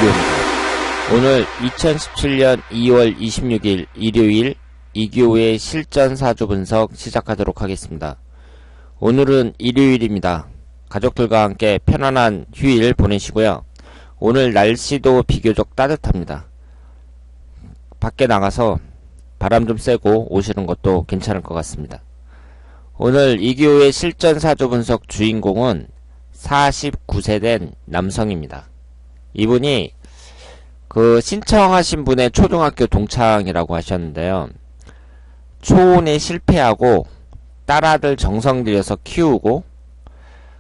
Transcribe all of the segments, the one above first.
이기호입니다. 오늘 2017년 2월 26일 일요일 이기호의 실전 사주 분석 시작하도록 하겠습니다. 오늘은 일요일입니다. 가족들과 함께 편안한 휴일 보내시고요. 오늘 날씨도 비교적 따뜻합니다. 밖에 나가서 바람 좀 쐬고 오시는 것도 괜찮을 것 같습니다. 오늘 이기호의 실전 사주 분석 주인공은 49세 된 남성입니다. 이분이 신청하신 분의 초등학교 동창이라고 하셨는데요. 초혼에 실패하고 딸아들 정성 들여서 키우고,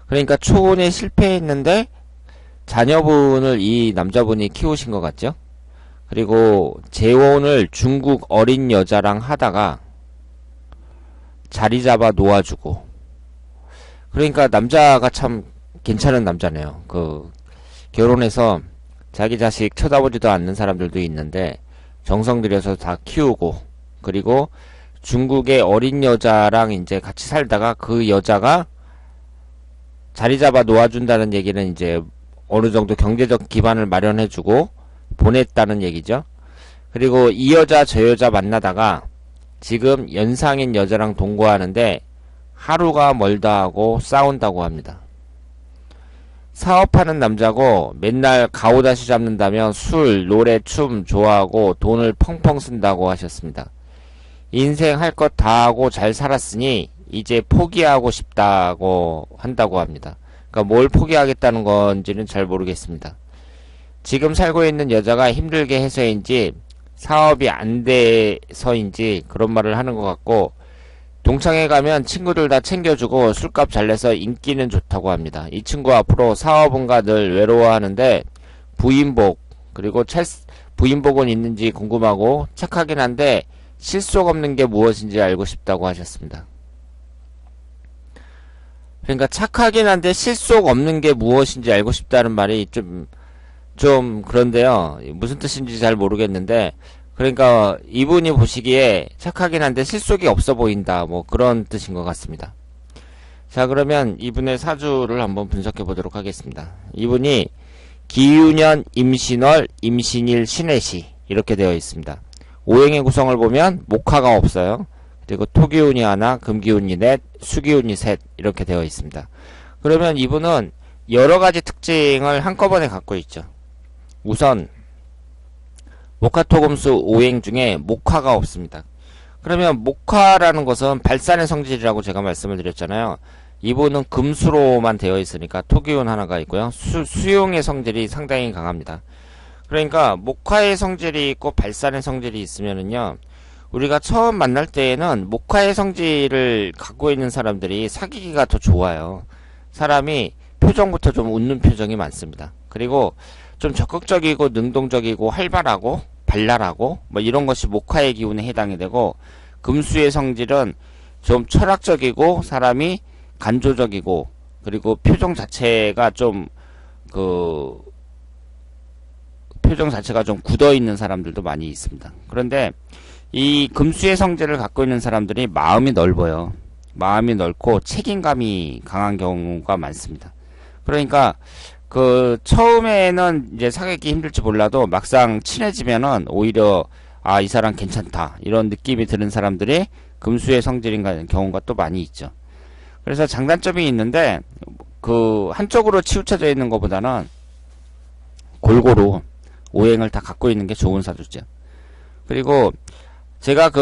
그러니까 초혼에 실패했는데 자녀분을 이 남자분이 키우신 것 같죠? 그리고 재혼을 중국 어린 여자랑 하다가 자리 잡아 놓아주고, 그러니까 남자가 참 괜찮은 남자네요. 결혼해서 자기 자식 쳐다보지도 않는 사람들도 있는데 정성 들여서 다 키우고, 그리고 중국의 어린 여자랑 이제 같이 살다가 그 여자가 자리 잡아 놓아준다는 얘기는 이제 어느 정도 경제적 기반을 마련해주고 보냈다는 얘기죠. 그리고 이 여자 저 여자 만나다가 지금 연상인 여자랑 동거하는데 하루가 멀다 하고 싸운다고 합니다. 사업하는 남자고 맨날 가오다시 잡는다며 술, 노래, 춤 좋아하고 돈을 펑펑 쓴다고 하셨습니다. 인생 할 것 다 하고 잘 살았으니 이제 포기하고 싶다고 한다고 합니다. 그러니까 뭘 포기하겠다는 건지는 잘 모르겠습니다. 지금 살고 있는 여자가 힘들게 해서인지 사업이 안 돼서인지 그런 말을 하는 것 같고, 동창회 가면 친구들 다 챙겨주고 술값 잘 내서 인기는 좋다고 합니다. 이 친구 앞으로 사업은가 늘 외로워하는데 부인복, 그리고 부인복은 있는지 궁금하고 착하긴 한데 실속 없는 게 무엇인지 알고 싶다고 하셨습니다. 그러니까 착하긴 한데 실속 없는 게 무엇인지 알고 싶다는 말이 좀 그런데요. 무슨 뜻인지 잘 모르겠는데, 그러니까 이분이 보시기에 착하긴 한데 실속이 없어 보인다, 뭐 그런 뜻인 것 같습니다. 자, 그러면 이분의 사주를 한번 분석해 보도록 하겠습니다. 이분이 기유년 임신월 임신일 신해시 이렇게 되어 있습니다. 오행의 구성을 보면 목화가 없어요. 그리고 토기운이 하나, 금기운이 넷, 수기운이 셋 이렇게 되어 있습니다. 그러면 이분은 여러가지 특징을 한꺼번에 갖고 있죠. 우선 목화토금수 오행 중에 목화가 없습니다. 그러면 목화라는 것은 발산의 성질이라고 제가 말씀을 드렸잖아요. 이분은 금수로만 되어 있으니까 토기운 하나가 있고요. 수용의 성질이 상당히 강합니다. 그러니까 목화의 성질이 있고 발산의 성질이 있으면은요, 우리가 처음 만날 때에는 목화의 성질을 갖고 있는 사람들이 사귀기가 더 좋아요. 사람이 표정부터 좀 웃는 표정이 많습니다. 그리고 좀 적극적이고 능동적이고 활발하고 발랄하고 뭐 이런 것이 목화의 기운에 해당이 되고, 금수의 성질은 좀 철학적이고 사람이 간조적이고, 그리고 표정 자체가 좀 굳어 있는 사람들도 많이 있습니다. 그런데 이 금수의 성질을 갖고 있는 사람들이 마음이 넓어요. 마음이 넓고 책임감이 강한 경우가 많습니다. 그러니까 처음에는 이제 사귀기 힘들지 몰라도 막상 친해지면은 오히려 이 사람 괜찮다 이런 느낌이 드는 사람들이 금수의 성질인 경우가 또 많이 있죠. 그래서 장단점이 있는데 한쪽으로 치우쳐져 있는 것보다는 골고루 오행을 다 갖고 있는 게 좋은 사주죠. 그리고 제가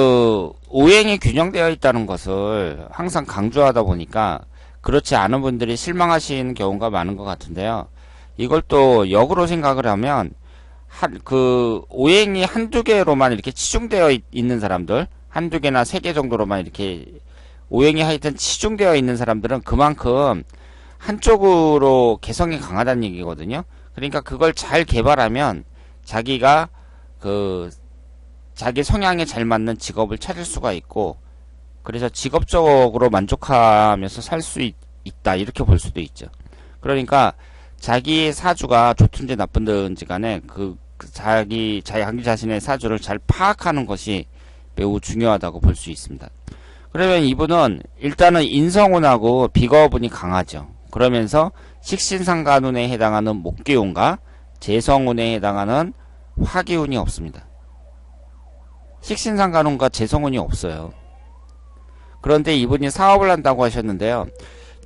오행이 균형되어 있다는 것을 항상 강조하다 보니까 그렇지 않은 분들이 실망하시는 경우가 많은 것 같은데요. 이걸 또 역으로 생각을 하면 오행이 한두 개로만 이렇게 치중되어 있는 사람들, 한두 개나 세 개 정도로만 이렇게 오행이 하여튼 치중되어 있는 사람들은 그만큼 한쪽으로 개성이 강하다는 얘기거든요. 그러니까 그걸 잘 개발하면 자기가 자기 성향에 잘 맞는 직업을 찾을 수가 있고, 그래서 직업적으로 만족하면서 살 수 있다 이렇게 볼 수도 있죠. 그러니까 자기의 사주가 좋든지 나쁜지 간에 자기 자신의 사주를 잘 파악하는 것이 매우 중요하다고 볼 수 있습니다. 그러면 이분은 일단은 인성운하고 비거분이 강하죠. 그러면서 식신상간운에 해당하는 목기운과 재성운에 해당하는 화기운이 없습니다. 식신상간운과 재성운이 없어요. 그런데 이분이 사업을 한다고 하셨는데요.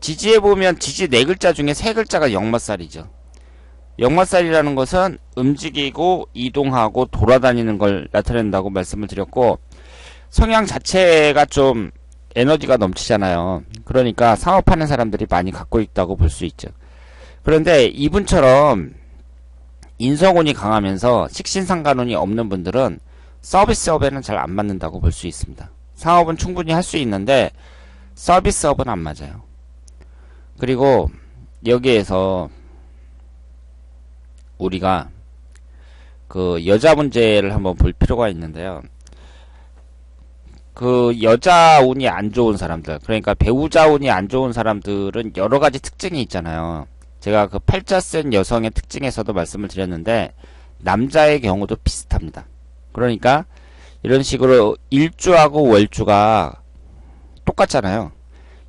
지지에 보면 지지 4글자 중에 3글자가 역마살이죠. 역마살이라는 것은 움직이고 이동하고 돌아다니는 걸 나타낸다고 말씀을 드렸고, 성향 자체가 좀 에너지가 넘치잖아요. 그러니까 사업하는 사람들이 많이 갖고 있다고 볼 수 있죠. 그런데 이분처럼 인성운이 강하면서 식신상간운이 없는 분들은 서비스업에는 잘 안 맞는다고 볼 수 있습니다. 사업은 충분히 할 수 있는데 서비스업은 안 맞아요. 그리고 여기에서 우리가 그 여자 문제를 한번 볼 필요가 있는데요. 그 여자 운이 안 좋은 사람들, 그러니까 배우자 운이 안 좋은 사람들은 여러 가지 특징이 있잖아요. 제가 그 팔자 센 여성의 특징에서도 말씀을 드렸는데 남자의 경우도 비슷합니다. 그러니까 이런 식으로 일주하고 월주가 똑같잖아요.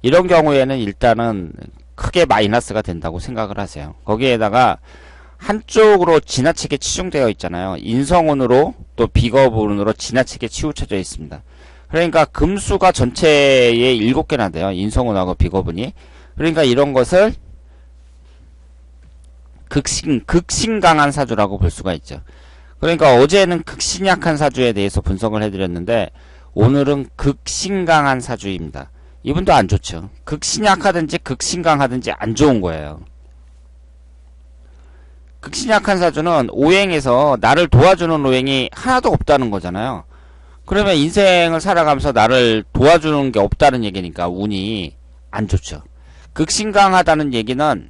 이런 경우에는 일단은 크게 마이너스가 된다고 생각을 하세요. 거기에다가 한쪽으로 지나치게 치중되어 있잖아요. 인성운으로 또 비겁운으로 지나치게 치우쳐져 있습니다. 그러니까 금수가 전체에 7개나 돼요. 인성운하고 비겁운이. 그러니까 이런 것을 극신 강한 사주라고 볼 수가 있죠. 그러니까 어제는 극신 약한 사주에 대해서 분석을 해드렸는데 오늘은 극신 강한 사주입니다. 이분도 안 좋죠. 극신 약하든지 극신 강하든지 안 좋은 거예요. 극신 약한 사주는 오행에서 나를 도와주는 오행이 하나도 없다는 거잖아요. 그러면 인생을 살아가면서 나를 도와주는 게 없다는 얘기니까 운이 안 좋죠. 극신 강하다는 얘기는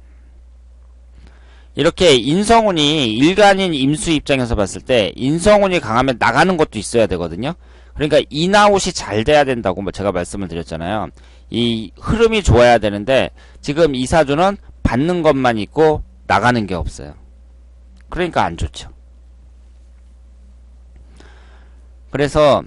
이렇게 인성운이 일간인 임수 입장에서 봤을 때 인성운이 강하면 나가는 것도 있어야 되거든요. 그러니까 인아웃이 잘 돼야 된다고 제가 말씀을 드렸잖아요. 이 흐름이 좋아야 되는데 지금 이 사주는 받는 것만 있고 나가는 게 없어요. 그러니까 안 좋죠. 그래서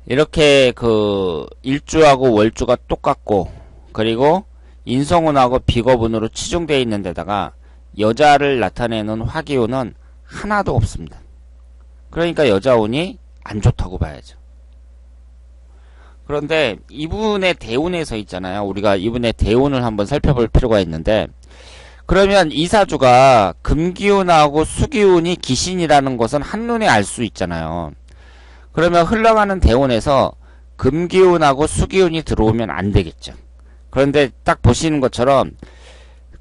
이렇게 그 일주하고 월주가 똑같고 그리고 인성운하고 비겁운으로 치중되어 있는 데다가 여자를 나타내는 화기운은 하나도 없습니다. 그러니까 여자운이 안 좋다고 봐야죠. 그런데 이분의 대운에서 있잖아요. 우리가 이분의 대운을 한번 살펴볼 필요가 있는데 그러면 이 사주가 금기운하고 수기운이 기신이라는 것은 한눈에 알 수 있잖아요. 그러면 흘러가는 대운에서 금기운하고 수기운이 들어오면 안 되겠죠. 그런데 딱 보시는 것처럼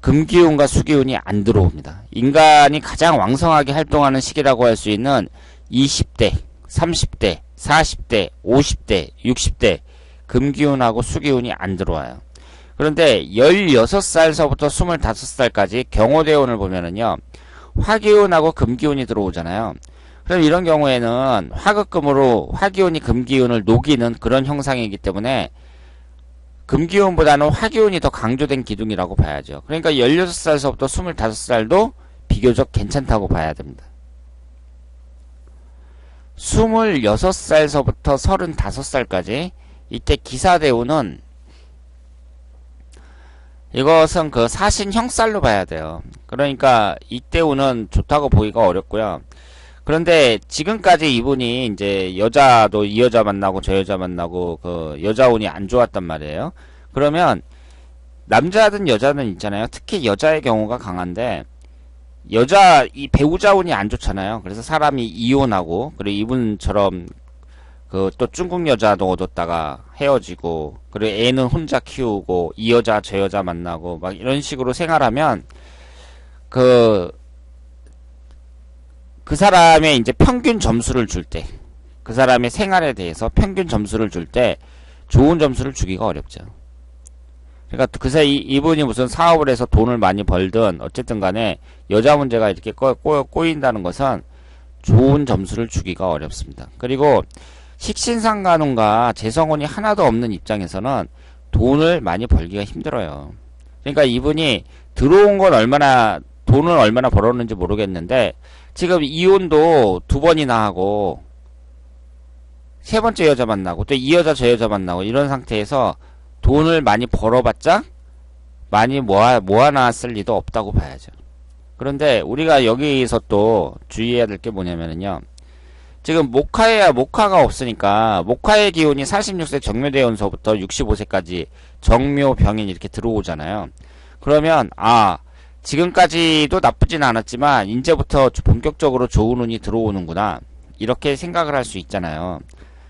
금기운과 수기운이 안 들어옵니다. 인간이 가장 왕성하게 활동하는 시기라고 할 수 있는 20대, 30대, 40대, 50대, 60대 금기운하고 수기운이 안 들어와요. 그런데 16살서부터 25살까지 경호대운을 보면은요. 화기운하고 금기운이 들어오잖아요. 그럼 이런 경우에는 화극금으로 화기운이 금기운을 녹이는 그런 형상이기 때문에 금기운보다는 화기운이 더 강조된 기둥이라고 봐야죠. 그러니까 16살서부터 25살도 비교적 괜찮다고 봐야 됩니다. 26살서부터 35살까지 이때 기사대운은 이것은 그 사신 형살로 봐야 돼요. 그러니까 이때 운은 좋다고 보기가 어렵고요. 그런데 지금까지 이분이 이제 여자도 이 여자 만나고 저 여자 만나고 그 여자 운이 안 좋았단 말이에요. 그러면 남자든 여자든 있잖아요. 특히 여자의 경우가 강한데 여자 이 배우자 운이 안 좋잖아요. 그래서 사람이 이혼하고 그리고 이분처럼 그 또 중국 여자도 얻었다가 헤어지고 그리고 애는 혼자 키우고 이 여자 저 여자 만나고 막 이런 식으로 생활하면 그 사람의 이제 평균 점수를 줄 때, 그 사람의 생활에 대해서 평균 점수를 줄 때 좋은 점수를 주기가 어렵죠. 그러니까 그 사이 이분이 무슨 사업을 해서 돈을 많이 벌든 어쨌든 간에 여자 문제가 이렇게 꼬인다는 것은 좋은 점수를 주기가 어렵습니다. 그리고 식신상간운과 재성운이 하나도 없는 입장에서는 돈을 많이 벌기가 힘들어요. 그러니까 이분이 들어온 건 돈을 얼마나 벌었는지 모르겠는데 지금 이혼도 2번이나 하고 3번째 여자 만나고 또 이 여자 저 여자 만나고 이런 상태에서 돈을 많이 벌어봤자 많이 모아놨을 리도 없다고 봐야죠. 그런데 우리가 여기서 또 주의해야 될 게 뭐냐면요. 지금 목화에야 목화가 없으니까 목화의 기운이 46세 정묘대원서부터 65세까지 정묘 병인 이렇게 들어오잖아요. 그러면 지금까지도 나쁘진 않았지만 이제부터 본격적으로 좋은 운이 들어오는구나 이렇게 생각을 할 수 있잖아요.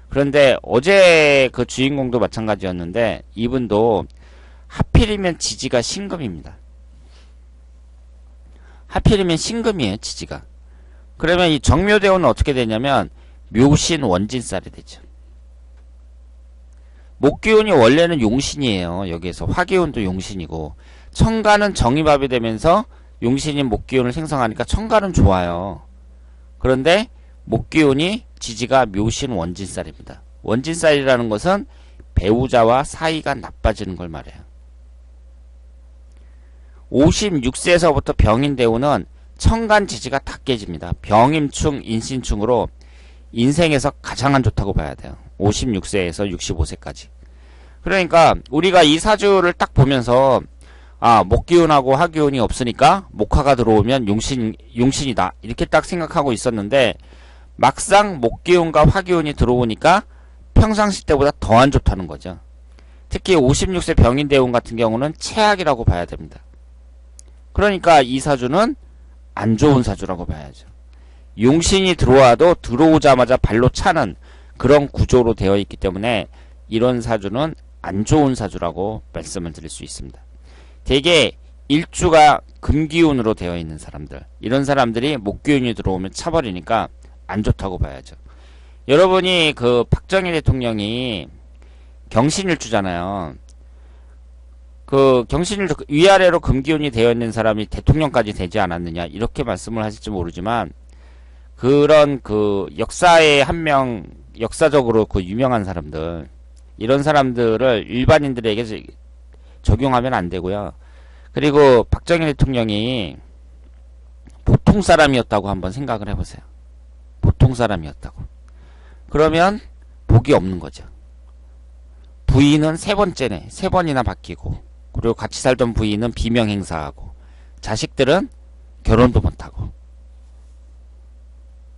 그런데 어제 그 주인공도 마찬가지였는데 이분도 하필이면 지지가 신금입니다. 하필이면 신금이에요, 지지가. 그러면 이 정묘대운은 어떻게 되냐면 묘신 원진살이 되죠. 목기운이 원래는 용신이에요. 여기에서 화기운도 용신이고 천간은 정입합이 되면서 용신인 목기운을 생성하니까 천간은 좋아요. 그런데 목기운이 지지가 묘신 원진살입니다. 원진살이라는 것은 배우자와 사이가 나빠지는 걸 말해요. 56세에서부터 병인대운은 천간 지지가 다 깨집니다. 병임충, 인신충으로 인생에서 가장 안 좋다고 봐야 돼요. 56세에서 65세까지. 그러니까 우리가 이 사주를 딱 보면서 목기운하고 화기운이 없으니까 목화가 들어오면 용신이다 이렇게 딱 생각하고 있었는데 막상 목기운과 화기운이 들어오니까 평상시 때보다 더 안 좋다는 거죠. 특히 56세 병인대운 같은 경우는 최악이라고 봐야 됩니다. 그러니까 이 사주는 안 좋은 사주라고 봐야죠. 용신이 들어와도 들어오자마자 발로 차는 그런 구조로 되어 있기 때문에 이런 사주는 안 좋은 사주라고 말씀을 드릴 수 있습니다. 대개 일주가 금기운으로 되어 있는 사람들, 이런 사람들이 목기운이 들어오면 차버리니까 안 좋다고 봐야죠. 여러분이 그 박정희 대통령이 경신일주잖아요. 그 경신일주 위아래로 금기운이 되어 있는 사람이 대통령까지 되지 않았느냐 이렇게 말씀을 하실지 모르지만 그런 그 역사의 한 명 역사적으로 그 유명한 사람들 이런 사람들을 일반인들에게 적용하면 안 되고요. 그리고 박정희 대통령이 보통 사람이었다고 한번 생각을 해보세요. 보통 사람이었다고. 그러면 복이 없는 거죠. 부인은 세 번째네. 세 번이나 바뀌고 그리고 같이 살던 부인은 비명 행사하고 자식들은 결혼도 못하고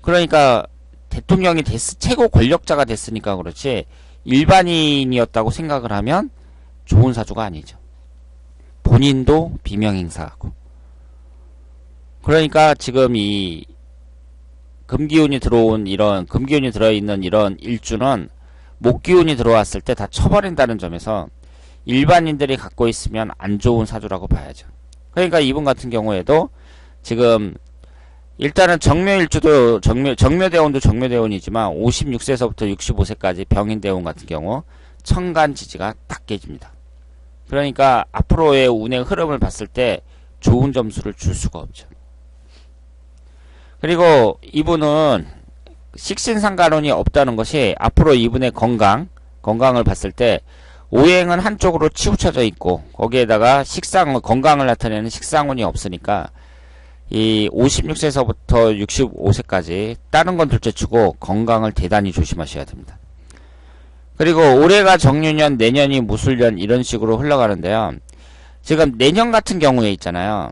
그러니까 대통령이 최고 권력자가 됐으니까 그렇지 일반인이었다고 생각을 하면 좋은 사주가 아니죠. 본인도 비명 행사하고 그러니까 지금 이 금기운이 들어온 이런 금기운이 들어있는 이런 일주는 목기운이 들어왔을 때 다 쳐버린다는 점에서 일반인들이 갖고 있으면 안 좋은 사주라고 봐야죠. 그러니까 이분 같은 경우에도 지금 일단은 정묘일주도 정묘대운도 정묘대운이지만 56세에서부터 65세까지 병인대운 같은 경우 천간지지가 딱 깨집니다. 그러니까 앞으로의 운의 흐름을 봤을 때 좋은 점수를 줄 수가 없죠. 그리고 이분은 식신상관운이 없다는 것이 앞으로 이분의 건강을 봤을 때 오행은 한쪽으로 치우쳐져 있고 거기에다가 건강을 나타내는 식상운이 없으니까 이 56세에서부터 65세까지 다른 건 둘째치고 건강을 대단히 조심하셔야 됩니다. 그리고 올해가 정유년, 내년이 무술년 이런 식으로 흘러가는데요. 지금 내년 같은 경우에 있잖아요.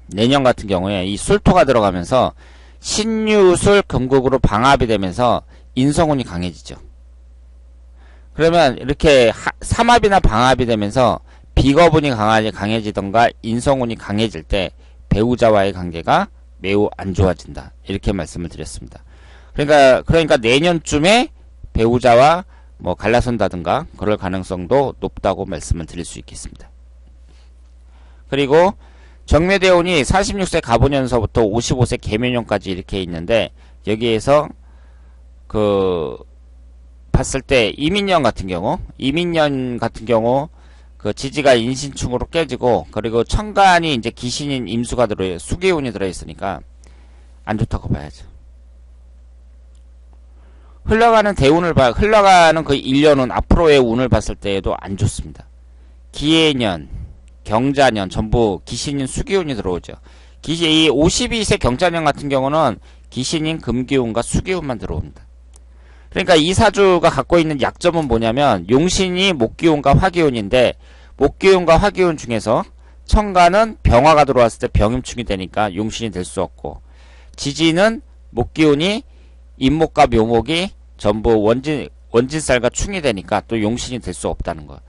내년 같은 경우에 이 술토가 들어가면서 신유술 금국으로 방합이 되면서 인성운이 강해지죠. 그러면 이렇게 삼합이나 방합이 되면서 비거분이 강해지던가 인성운이 강해질 때 배우자와의 관계가 매우 안 좋아진다. 이렇게 말씀을 드렸습니다. 그러니까 내년쯤에 배우자와 뭐 갈라선다든가 그럴 가능성도 높다고 말씀을 드릴 수 있겠습니다. 그리고 정묘대운이 46세 가보년서부터 55세 계묘년까지 이렇게 있는데 여기에서 봤을 때 이민년 같은 경우 그 지지가 인신충으로 깨지고 그리고 천간이 이제 기신인 임수가 수기운이 들어있으니까 안 좋다고 봐야죠. 흘러가는 그 1년은 앞으로의 운을 봤을 때에도 안 좋습니다. 기해년, 경자년 전부 기신인 수기운이 들어오죠. 이 52세 경자년 같은 경우는 기신인 금기운과 수기운만 들어옵니다. 그러니까 이 사주가 갖고 있는 약점은 뭐냐면 용신이 목기운과 화기운인데 목기운과 화기운 중에서 청가는 병화가 들어왔을 때 병임충이 되니까 용신이 될 수 없고, 지지는 목기운이 임목과 묘목이 전부 원진살과 충이 되니까 또 용신이 될 수 없다는 거.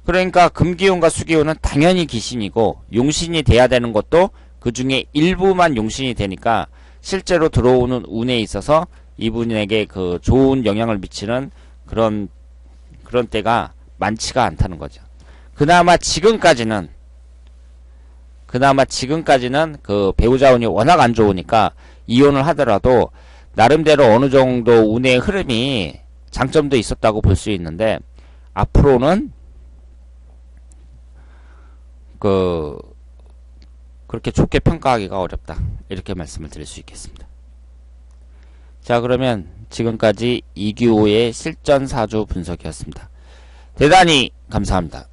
그러니까 금기운과 수기운은 당연히 기신이고, 용신이 돼야 되는 것도 그 중에 일부만 용신이 되니까 실제로 들어오는 운에 있어서 이분에게 그 좋은 영향을 미치는 그런 때가 많지가 않다는 거죠. 그나마 지금까지는 그 배우자 운이 워낙 안 좋으니까 이혼을 하더라도 나름대로 어느 정도 운의 흐름이 장점도 있었다고 볼 수 있는데, 앞으로는 그렇게 좋게 평가하기가 어렵다, 이렇게 말씀을 드릴 수 있겠습니다. 자, 그러면 지금까지 이규호의 실전사주 분석이었습니다. 대단히 감사합니다.